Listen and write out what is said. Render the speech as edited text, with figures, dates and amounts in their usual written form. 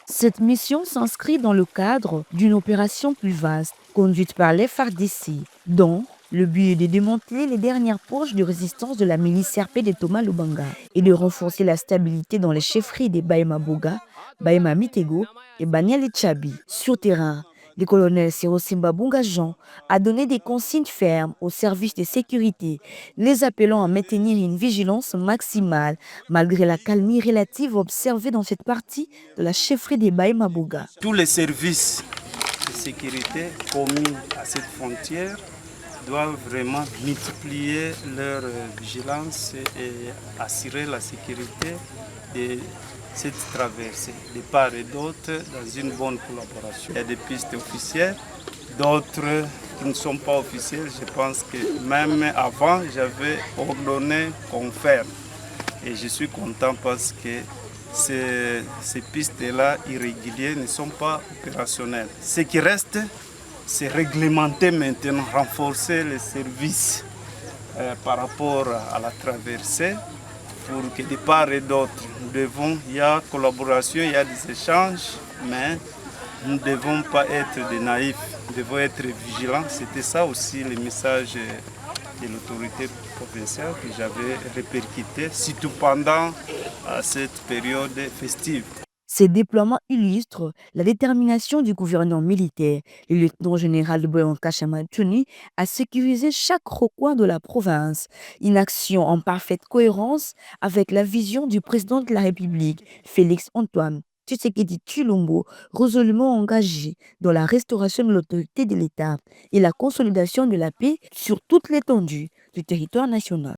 Cette mission s'inscrit dans le cadre d'une opération plus vaste, conduite par les FARDC, dont le but est de démanteler les dernières poches de résistance de la milice RP de Thomas Lubanga et de renforcer la stabilité dans les chefferies des Baïma Boga, Baïma Mitego et Baniel et Tchabi. Sur terrain, le colonel Sirosimba Bungajan a donné des consignes fermes aux services de sécurité, les appelant à maintenir une vigilance maximale malgré la calmie relative observée dans cette partie de la chefferie des Baïma Boga. Tous les services de sécurité commis à cette frontière doivent vraiment multiplier leur vigilance et assurer la sécurité de cette traversée, de part et d'autre, dans une bonne collaboration. Il y a des pistes officielles, d'autres qui ne sont pas officielles. Je pense que même avant, j'avais ordonné qu'on ferme. Et je suis content parce que ces pistes-là irrégulières ne sont pas opérationnelles. Ce qui reste, c'est réglementer maintenant, renforcer les services par rapport à la traversée pour que de part et d'autre, il y a collaboration, il y a des échanges, mais nous ne devons pas être des naïfs, nous devons être vigilants. C'était ça aussi le message de l'autorité provinciale que j'avais répercuté, surtout pendant cette période festive. Ces déploiements illustrent la détermination du gouvernement militaire, le lieutenant-général de Boyanka Chamatuni, à sécuriser chaque recoin de la province. Une action en parfaite cohérence avec la vision du président de la République, Félix Antoine Tshisekedi Tshilombo, résolument engagé dans la restauration de l'autorité de l'État et la consolidation de la paix sur toute l'étendue du territoire national.